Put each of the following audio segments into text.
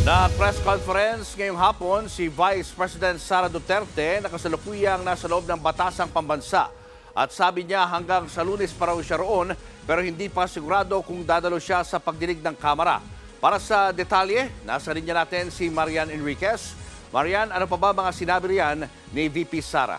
Na press conference ngayong hapon, si Vice President Sara Duterte na kasalukuyang nasa loob ng batasang pambansa. At sabi niya hanggang sa Lunes pa raw siya roon, pero hindi pa sigurado kung dadalo siya sa pagdinig ng Kamara. Para sa detalye, nasa linya natin si Marian Enriquez. Marian, ano pa ba mga sinabi riyan ni VP Sara?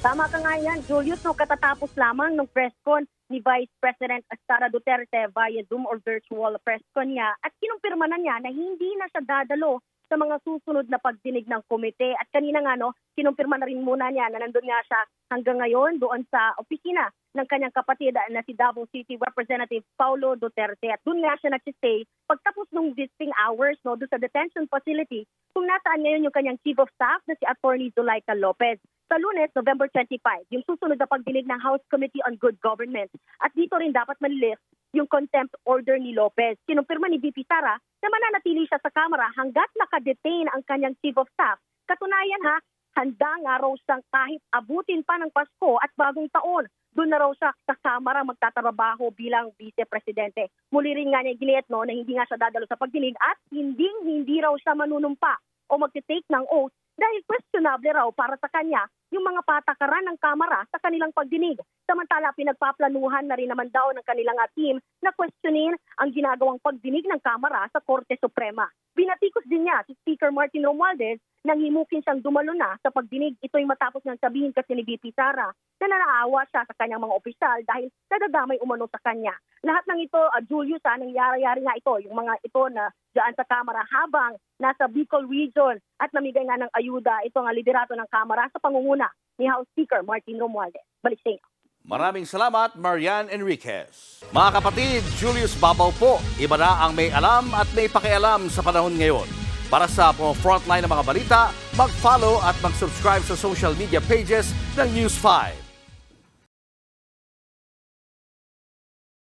Tama ka nga yan, Julius. No, katatapos lamang ng press con ni Vice President Sara Duterte via Zoom or virtual press con niya at kinumpirma na niya na hindi na siya dadalo sa mga susunod na pagdinig ng komite. At kanina nga, kinumpirma na rin muna niya na nandun nga siya hanggang ngayon doon sa opisina ng kanyang kapatid na si Davao City Representative Paulo Duterte. At doon nga siya nagsistay pagtapos ng visiting hours doon sa detention facility kung nasaan ngayon yung kanyang Chief of Staff na si Attorney Zulaika Lopez. Sa Lunes, November 25, yung susunod na pagdinig ng House Committee on Good Government. At dito rin dapat manlist yung contempt order ni Lopez. Kinumpirma ni VP Sara na mananatili siya sa Kamara hanggat nakadetain ang kanyang Chief of Staff. Katunayan handa nga raw siyang kahit abutin pa ng Pasko at bagong taon. Doon na raw siya sa Kamara magtatrabaho bilang Vice-Presidente. Muli rin nga niya giniit na hindi nga siya dadalo sa pagdinig at hindi raw siya manunumpa o magte-take ng oath dahil questionable raw para sa kanya yung mga patakaran ng Kamara sa kanilang pagdinig. Samantala, pinagpaplanuhan na rin naman daw ng kanilang team na questionin ang ginagawang pagdinig ng Kamara sa Korte Suprema. Binatikos din niya si Speaker Martin Romualdez nang himukin siyang dumalo na sa pagdinig. Ito'y matapos niyang sabihin kasi ni VP Sara na nanaawa siya sa kanyang mga opisyal dahil nadadamay umano sa kanya. Lahat ng ito, Julius, nangyari nga ito, yung mga ito na dyan sa Kamara habang nasa Bicol Region at namigay nga ng ayuda ito ang liderato ng Kamara sa pangunguna ni House Speaker Martin Romualdez. Balik sa inyo. Maraming salamat, Marian Enriquez. Mga kapatid, Julius Babaw po. Iba na ang may alam at may pakialam sa panahon ngayon. Para sa frontline ng mga balita, mag-follow at mag-subscribe sa social media pages ng News 5.